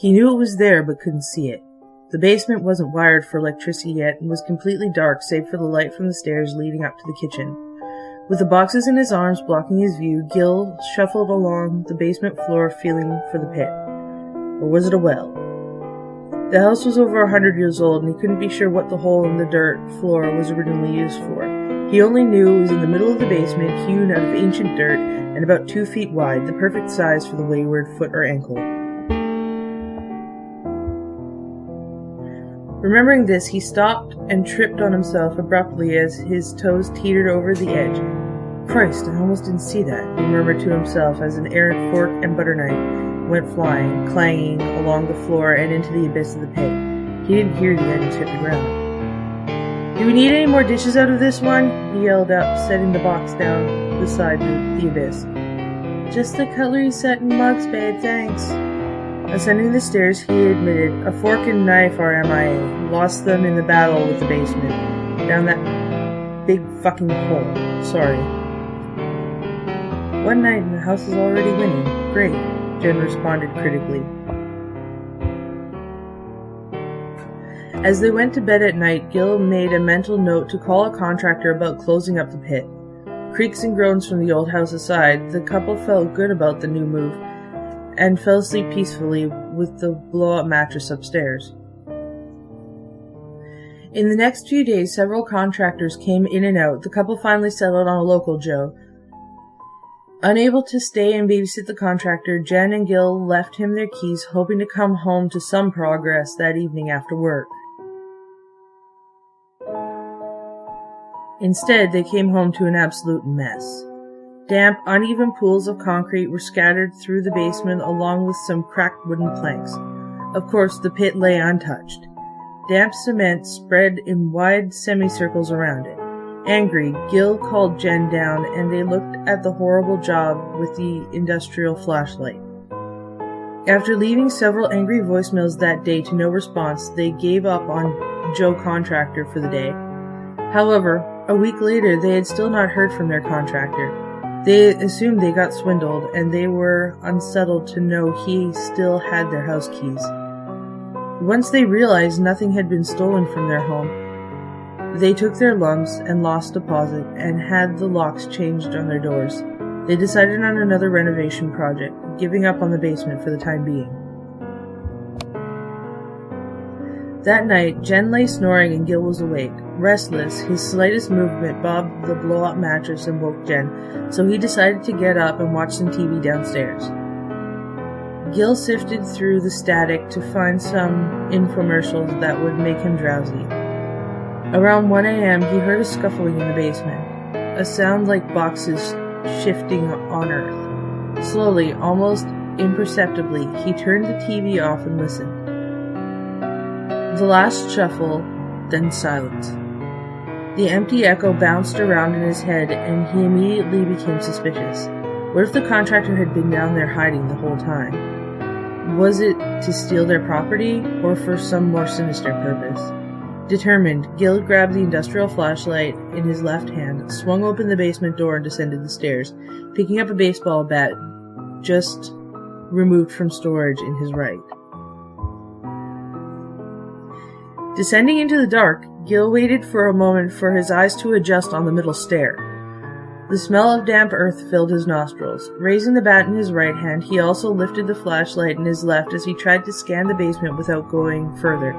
He knew it was there but couldn't see it. The basement wasn't wired for electricity yet and was completely dark save for the light from the stairs leading up to the kitchen. With the boxes in his arms blocking his view, Gil shuffled along the basement floor feeling for the pit. Or was it a well? The house was over 100 years old and he couldn't be sure what the hole in the dirt floor was originally used for. He only knew it was in the middle of the basement, hewn out of ancient dirt and about 2 feet wide, the perfect size for the wayward foot or ankle. Remembering this, he stopped and tripped on himself abruptly as his toes teetered over the edge. Christ, I almost didn't see that, he murmured to himself as an errant fork and butter knife went flying, clanging along the floor and into the abyss of the pit. He didn't hear the items hit the ground. Do we need any more dishes out of this one? He yelled up, setting the box down beside the abyss. Just the cutlery set and mugs, babe, thanks. Ascending the stairs, he admitted, a fork and knife are MIA. Lost them in the battle with the basement. Down that big fucking hole. Sorry. One night and the house is already winning. Great, Jen responded critically. As they went to bed at night, Gil made a mental note to call a contractor about closing up the pit. Creaks and groans from the old house aside, the couple felt good about the new move and fell asleep peacefully with the blow-up mattress upstairs. In the next few days, several contractors came in and out. The couple finally settled on a local Joe. Unable to stay and babysit the contractor, Jen and Gil left him their keys, hoping to come home to some progress that evening after work. Instead, they came home to an absolute mess. Damp, uneven pools of concrete were scattered through the basement along with some cracked wooden planks. Of course, the pit lay untouched. Damp cement spread in wide semicircles around it. Angry, Gil called Jen down and they looked at the horrible job with the industrial flashlight. After leaving several angry voicemails that day to no response, they gave up on Joe Contractor for the day. However, a week later, they had still not heard from their contractor. They assumed they got swindled, and they were unsettled to know he still had their house keys. Once they realized nothing had been stolen from their home, they took their lumps and lost deposit and had the locks changed on their doors. They decided on another renovation project, giving up on the basement for the time being. That night, Jen lay snoring and Gil was awake. Restless, his slightest movement bobbed the blow-up mattress and woke Jen, so he decided to get up and watch some TV downstairs. Gil sifted through the static to find some infomercials that would make him drowsy. Around 1 a.m., he heard a scuffling in the basement, a sound like boxes shifting on earth. Slowly, almost imperceptibly, he turned the TV off and listened. The last shuffle, then silence. The empty echo bounced around in his head, and he immediately became suspicious. What if the contractor had been down there hiding the whole time? Was it to steal their property, or for some more sinister purpose? Determined, Gil grabbed the industrial flashlight in his left hand, swung open the basement door, and descended the stairs, picking up a baseball bat just removed from storage in his right. Descending into the dark, Gil waited for a moment for his eyes to adjust on the middle stair. The smell of damp earth filled his nostrils. Raising the bat in his right hand, he also lifted the flashlight in his left as he tried to scan the basement without going further.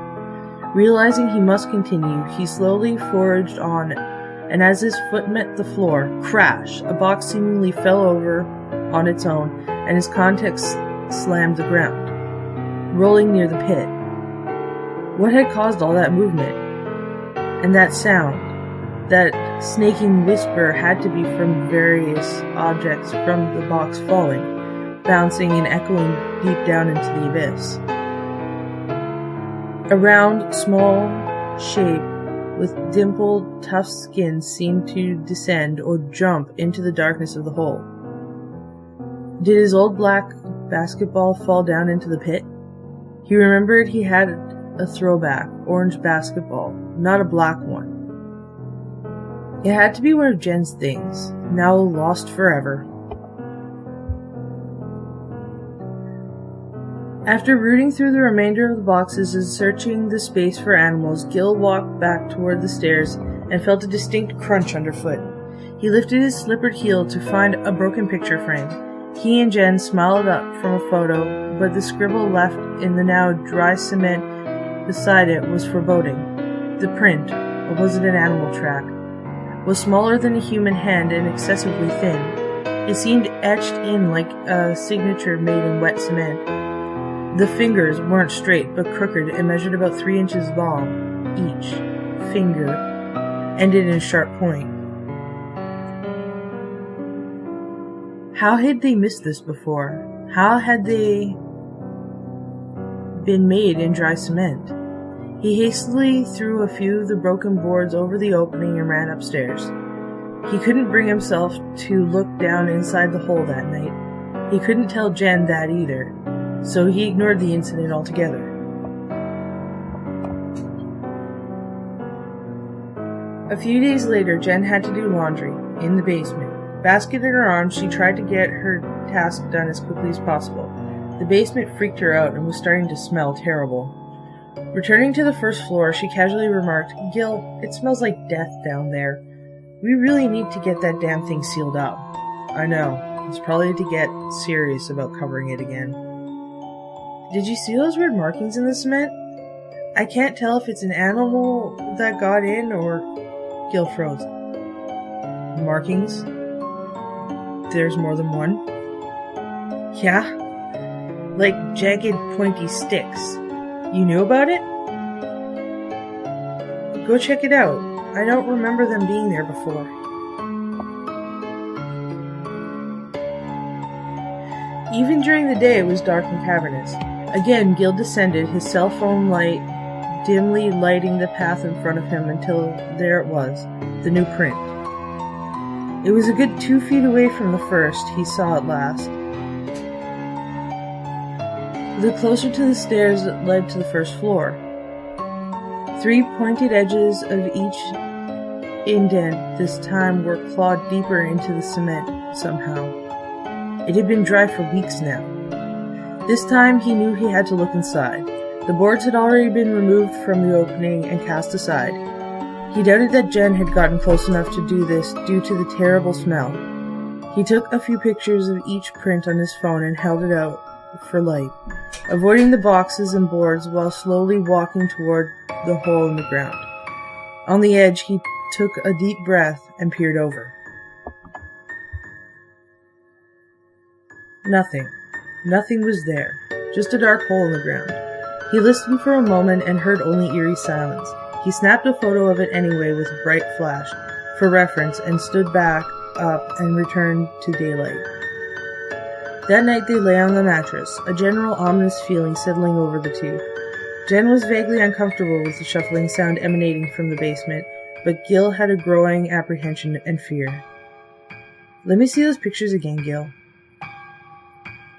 Realizing he must continue, he slowly forged on, and as his foot met the floor, crash! A box seemingly fell over on its own, and its contents slammed the ground, rolling near the pit. What had caused all that movement? And that sound? That snaking whisper had to be from various objects from the box falling, bouncing and echoing deep down into the abyss. A round, small shape with dimpled, tough skin seemed to descend or jump into the darkness of the hole. Did his old black basketball fall down into the pit? He remembered he had a throwback, orange basketball, not a black one. It had to be one of Jen's things, now lost forever. After rooting through the remainder of the boxes and searching the space for animals, Gil walked back toward the stairs and felt a distinct crunch underfoot. He lifted his slippered heel to find a broken picture frame. He and Jen smiled up from a photo, but the scribble left in the now dry cement beside it was foreboding. The print, or was it an animal track, was smaller than a human hand and excessively thin. It seemed etched in like a signature made in wet cement. The fingers weren't straight, but crooked and measured about 3 inches long. Each finger ended in a sharp point. How had they missed this before? How had they been made in dry cement? He hastily threw a few of the broken boards over the opening and ran upstairs. He couldn't bring himself to look down inside the hole that night. He couldn't tell Jen that either. So he ignored the incident altogether. A few days later, Jen had to do laundry in the basement. Basket in her arms, she tried to get her task done as quickly as possible. The basement freaked her out and was starting to smell terrible. Returning to the first floor, she casually remarked, "Gil, it smells like death down there. We really need to get that damn thing sealed up." "I know. It's probably to get serious about covering it again." "Did you see those weird markings in the cement? I can't tell if it's an animal that got in or..." Gil froze. "Markings? There's more than one?" "Yeah. Like jagged, pointy sticks. You knew about it?" "Go check it out. I don't remember them being there before." Even during the day, it was dark and cavernous. Again, Gil descended, his cell phone light dimly lighting the path in front of him until there it was, the new print. It was a good 2 feet away from the first he saw at last. The closer to the stairs that led to the first floor. 3 pointed edges of each indent this time were clawed deeper into the cement somehow. It had been dry for weeks now. This time he knew he had to look inside. The boards had already been removed from the opening and cast aside. He doubted that Jen had gotten close enough to do this due to the terrible smell. He took a few pictures of each print on his phone and held it out for light, avoiding the boxes and boards while slowly walking toward the hole in the ground. On the edge, he took a deep breath and peered over. Nothing. Nothing was there, just a dark hole in the ground. He listened for a moment and heard only eerie silence. He snapped a photo of it anyway with a bright flash, for reference, and stood back up and returned to daylight. That night they lay on the mattress, a general ominous feeling settling over the two. Jen was vaguely uncomfortable with the shuffling sound emanating from the basement, but Gil had a growing apprehension and fear. "Let me see those pictures again, Gil.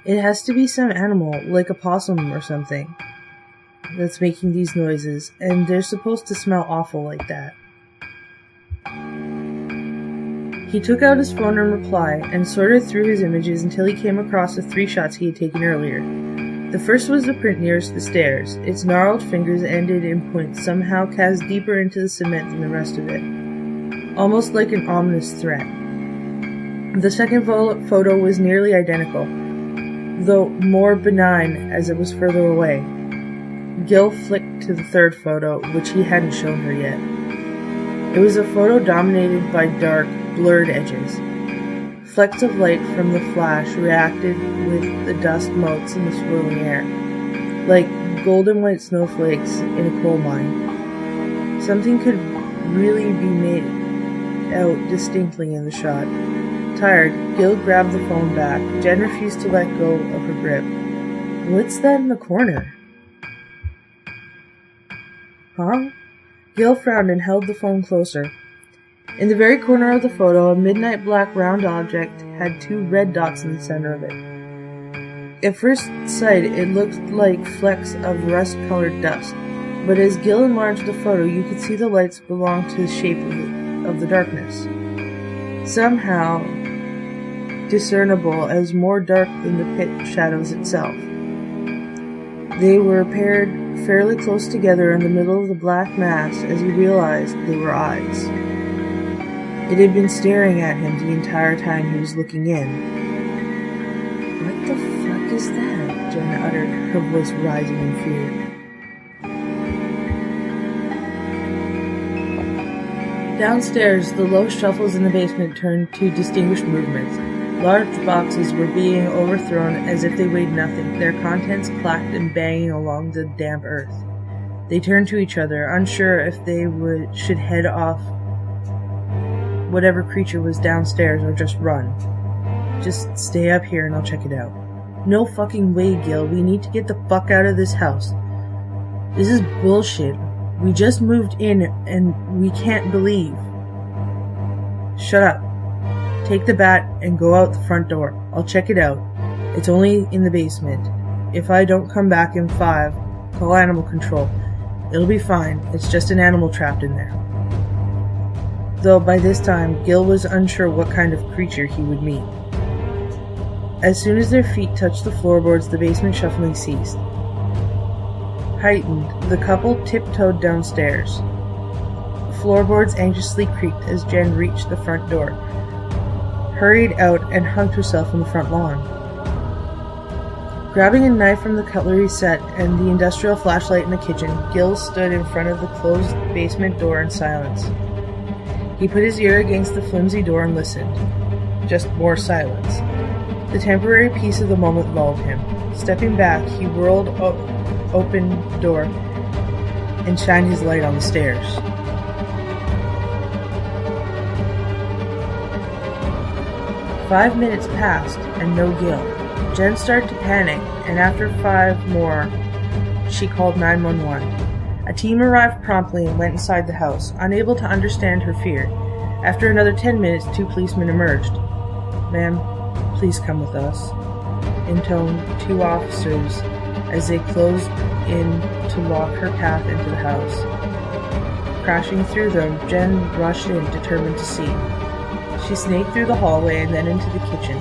It has to be some animal, like a possum or something, that's making these noises, and they're supposed to smell awful like that." He took out his phone in reply and sorted through his images until he came across the 3 shots he had taken earlier. The first was the print nearest the stairs. Its gnarled fingers ended in points somehow cast deeper into the cement than the rest of it, almost like an ominous threat. The second photo was nearly identical, though more benign as it was further away. Gil flicked to the third photo, which he hadn't shown her yet. It was a photo dominated by dark, blurred edges. Flecks of light from the flash reacted with the dust motes in the swirling air, like golden white snowflakes in a coal mine. Something could really be made out distinctly in the shot. Tired, Gil grabbed the phone back. Jen refused to let go of her grip. "What's that in the corner?" "Huh?" Gil frowned and held the phone closer. In the very corner of the photo, a midnight black round object had 2 red dots in the center of it. At first sight, it looked like flecks of rust-colored dust, but as Gil enlarged the photo, you could see the lights belonged to the shape of the darkness. Somehow discernible as more dark than the pit shadows itself. They were paired fairly close together in the middle of the black mass as he realized they were eyes. It had been staring at him the entire time he was looking in. "What the fuck is that?" Jen uttered, her voice rising in fear. Downstairs, the low shuffles in the basement turned to distinguished movements. Large boxes were being overthrown as if they weighed nothing, their contents clacked and banging along the damp earth. They turned to each other, unsure if they should head off whatever creature was downstairs or just run. "Just stay up here and I'll check it out." "No fucking way, Gil. We need to get the fuck out of this house. This is bullshit. We just moved in and we can't believe." "Shut up. Take the bat and go out the front door. I'll check it out. It's only in the basement. If I don't come back in 5, call animal control. It'll be fine. It's just an animal trapped in there." Though by this time, Gil was unsure what kind of creature he would meet. As soon as their feet touched the floorboards, the basement shuffling ceased. Heightened, the couple tiptoed downstairs. The floorboards anxiously creaked as Jen reached the front door, hurried out, and hugged herself on the front lawn. Grabbing a knife from the cutlery set and the industrial flashlight in the kitchen, Gil stood in front of the closed basement door in silence. He put his ear against the flimsy door and listened. Just more silence. The temporary peace of the moment lulled him. Stepping back, he whirled open the door and shined his light on the stairs. "5 minutes passed, and no Gil. Jen started to panic, and after 5 more, she called 911. A team arrived promptly and went inside the house, unable to understand her fear. After another 10 minutes, 2 policemen emerged. "Ma'am, please come with us," intoned 2 officers as they closed in to lock her path into the house. Crashing through them, Jen rushed in, determined to see. She snaked through the hallway and then into the kitchen.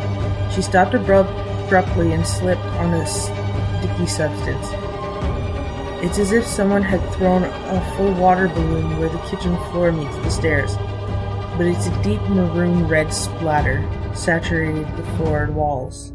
She stopped abruptly and slipped on a sticky substance. It's as if someone had thrown a full water balloon where the kitchen floor meets the stairs, but it's a deep maroon red splatter saturated the floor and walls.